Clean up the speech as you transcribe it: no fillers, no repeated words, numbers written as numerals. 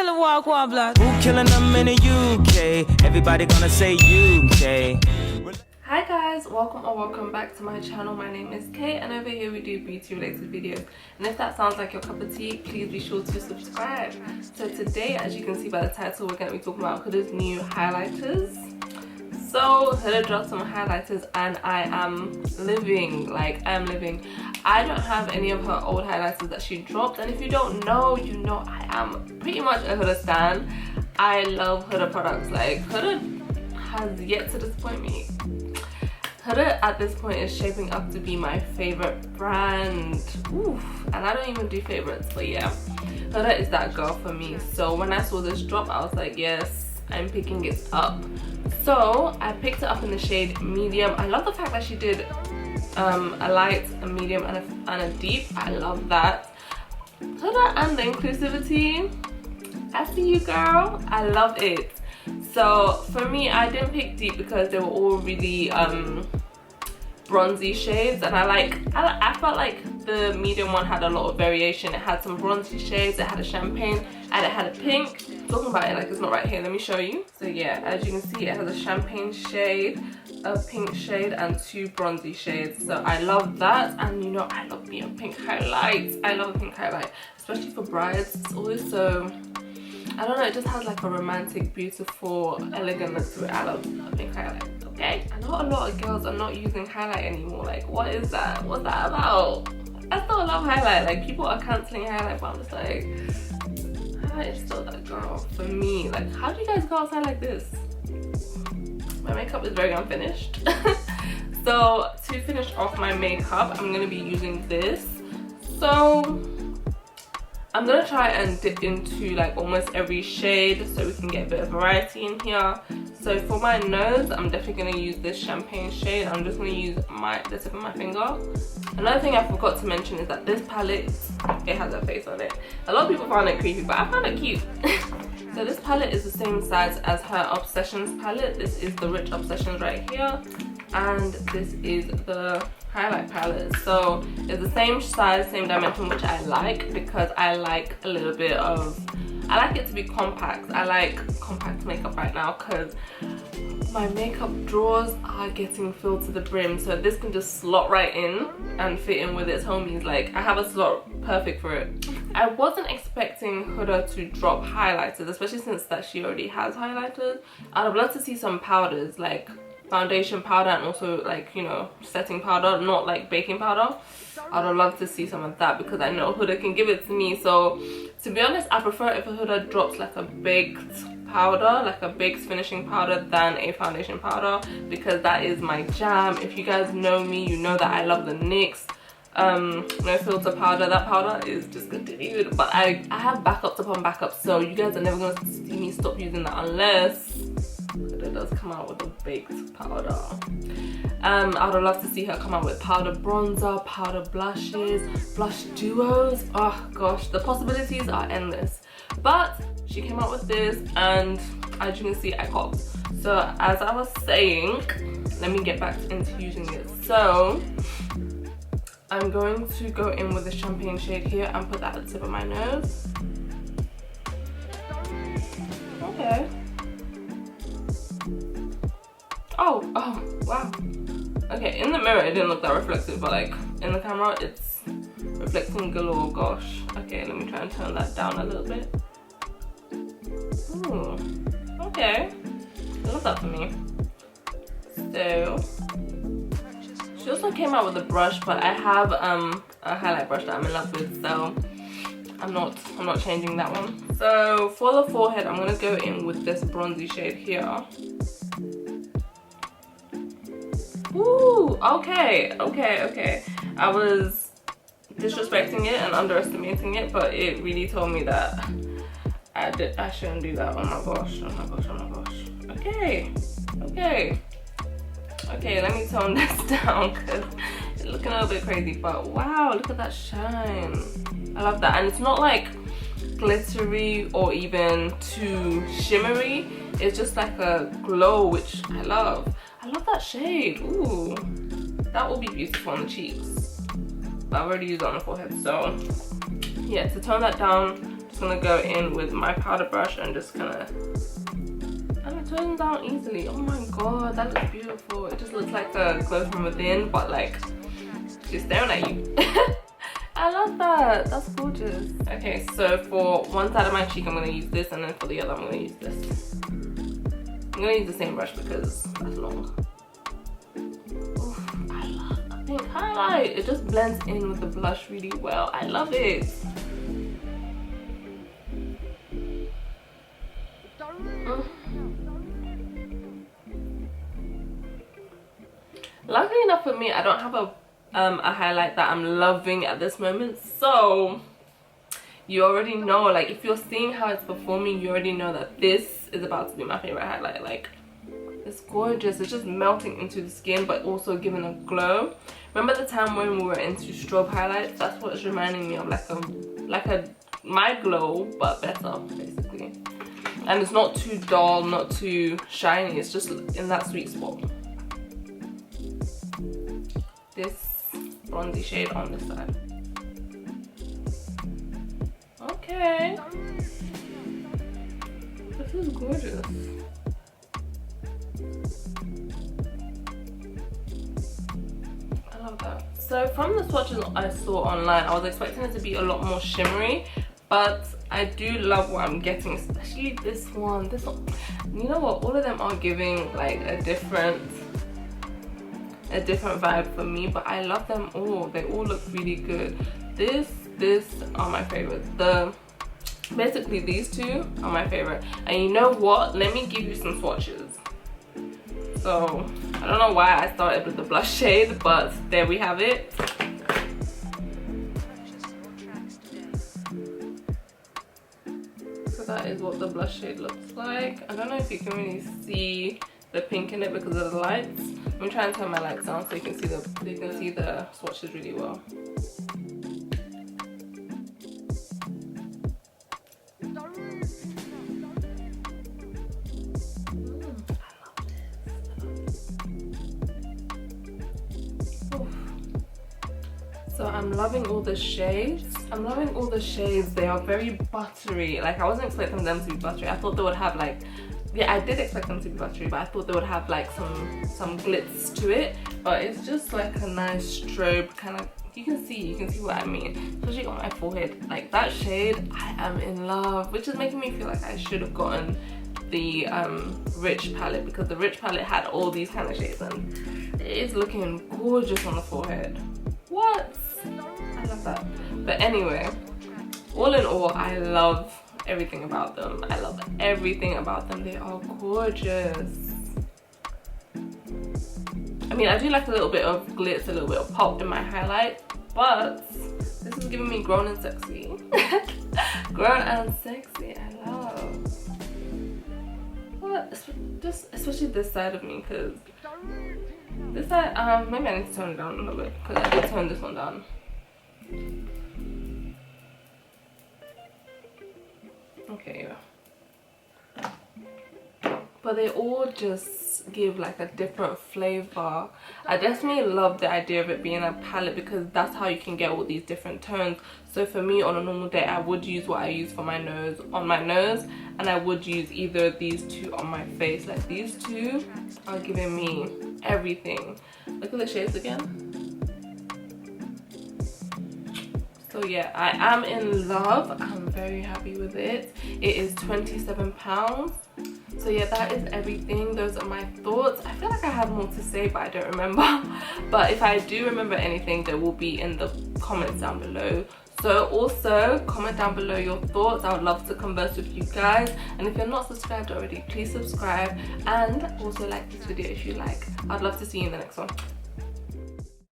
Tell them walk one blood. Who killing them in the UK? Everybody gonna say UK. Hi guys, welcome or welcome back to my channel. My name is Kay and over here we do beauty related videos, and if that sounds like your cup of tea, please be sure to subscribe. So today, as you can see by the title, we're going to be talking about Huda's new highlighters. So Huda dropped some highlighters and I am living. I don't have any of her old highlighters that she dropped, and if you don't know, you know I am pretty much a Huda stan. I love Huda products. Like, Huda has yet to disappoint me. Huda at this point is shaping up to be my favorite brand. Oof, and I don't even do favorites, but yeah, Huda is that girl for me. So when I saw this drop, I was like, yes, I'm picking it up. So I picked it up in the shade medium. I love the fact that she did a light, a medium, and a deep. I love that. Huda and the inclusivity, I see you, girl. I love it. So for me, I didn't pick deep because they were all really bronzy shades, and I felt like the medium one had a lot of variation. It had some bronzy shades, it had a champagne, and it had a pink. Talking about it like it's not right here, let me show you. So yeah, as you can see, it has a champagne shade, a pink shade, and two bronzy shades. So I love that, and you know I love me a pink highlight. I love a pink highlight, especially for brides. It's always so, I don't know, it just has like a romantic, beautiful, elegant look to it. I love a pink highlight, okay? I know a lot of girls are not using highlight anymore. Like, what is that? What's that about? I still love highlight. Like, people are cancelling highlight, but I'm just like, highlight is still that girl for me. Like, how do you guys go outside like this? My makeup is very unfinished. So, to finish off my makeup, I'm going to be using this. So I'm gonna try and dip into like almost every shade so we can get a bit of variety in here. So for my nose, I'm definitely gonna use this champagne shade. I'm just gonna use the tip of my finger. Another thing I forgot to mention is that this palette, it has a face on it. A lot of people found it creepy, but I found it cute. So this palette is the same size as her Obsessions palette. This is the Rich Obsessions right here, and this is the highlight palette. So it's the same size, same dimension, which I like because I like a little bit of, I like it to be compact. I like compact makeup right now because my makeup drawers are getting filled to the brim, so this can just slot right in and fit in with its homies. Like, I have a slot perfect for it. I wasn't expecting Huda to drop highlighters, especially since that she already has highlighters. I'd have loved to see some powders, like foundation powder, and also like, you know, setting powder, not like baking powder. I'd have loved to see some of that because I know Huda can give it to me. So to be honest, I prefer if Huda drops like a baked powder, like a baked finishing powder, than a foundation powder, because that is my jam. If you guys know me, you know that I love the NYX no filter powder. That powder is discontinued, but I have backups upon backups, so you guys are never going to see me stop using that unless it does come out with a baked powder. I would love to see her come out with powder bronzer, powder blushes, blush duos. Oh gosh, the possibilities are endless. But she came out with this, and as you can see, I copped. So as I was saying, let me get back into using it. So I'm going to go in with the champagne shade here and put that at the tip of my nose. Okay. Oh, wow. Okay, in the mirror it didn't look that reflective, but like in the camera it's reflecting galore. Gosh. Okay, let me try and turn that down a little bit. Ooh, okay. I love that for me. So she also came out with a brush, but I have a highlight brush that I'm in love with, so I'm not changing that one. So for the forehead, I'm gonna go in with this bronzy shade here. Ooh, okay. I was disrespecting it and underestimating it, but it really told me that I shouldn't do that. Oh my gosh. Okay, let me tone this down because it's looking a little bit crazy, but wow, look at that shine. I love that, and it's not like glittery or even too shimmery. It's just like a glow, which I love. I love that shade. Ooh, that will be beautiful on the cheeks. But I've already used it on the forehead, so yeah, to tone that down, Just gonna go in with my powder brush and just gonna, and it turns down easily. Oh my god, that looks beautiful. It just looks like a glow from within, but like she's staring at you. I love that. That's gorgeous. Okay, so for one side of my cheek I'm gonna use this, and then for the other I'm gonna use this. I'm gonna use the same brush because that's long. Oof, I love that pink highlight. It just blends in with the blush really well. I love it. Luckily enough for me, I don't have a highlight that I'm loving at this moment, so you already know, like if you're seeing how it's performing, you already know that this is about to be my favorite highlight. Like, it's gorgeous. It's just melting into the skin but also giving a glow. Remember the time when we were into strobe highlights? That's what it's reminding me of, like a my glow but better basically. And it's not too dull, not too shiny, it's just in that sweet spot. This bronzy shade on this side. Okay, this is gorgeous. I love that. So from the swatches I saw online, I was expecting it to be a lot more shimmery, but I do love what I'm getting, especially this one. This one, you know what, all of them are giving like a different vibe for me, but I love them all. They all look really good. This are my favorites. Basically these two are my favorite. And you know what, let me give you some swatches. So I don't know why I started with the blush shade, but there we have it. So that is what the blush shade looks like. I don't know if you can really see the pink in it because of the lights. I'm trying to turn my lights down so you can see the swatches really well. So I'm loving all the shades. They are very buttery. Like, I wasn't expecting them to be buttery. I thought they would have like, yeah, I did expect them to be buttery, but I thought they would have like some glitz to it. But it's just like a nice strobe kind of, you can see what I mean, especially on my forehead. Like that shade, I am in love, which is making me feel like I should have gotten the Rich palette, because the Rich palette had all these kind of shades and it is looking gorgeous on the forehead. What? I love that. But anyway, all in all, I love everything about them. I love everything about them. They are gorgeous. I mean, I do like a little bit of glitz, a little bit of pop in my highlight, but this is giving me grown and sexy. Grown and sexy, I love. What? Just especially this side of me, because this side, maybe I need to tone it down a little bit, because I did tone this one down. Okay, yeah. But they all just give like a different flavor. I definitely love the idea of it being a palette, because that's how you can get all these different tones. So for me, on a normal day, I would use what I use for my nose on my nose, and I would use either of these two on my face. Like, these two are giving me everything. Look at the shades again. So yeah, I am in love. I'm very happy with it. It is £27. So yeah, that is everything. Those are my thoughts. I feel like I have more to say, but I don't remember. But if I do remember anything, they will be in the comments down below. So also comment down below your thoughts. I would love to converse with you guys. And if you're not subscribed already, please subscribe, and also like this video if you like. I'd love to see you in the next one.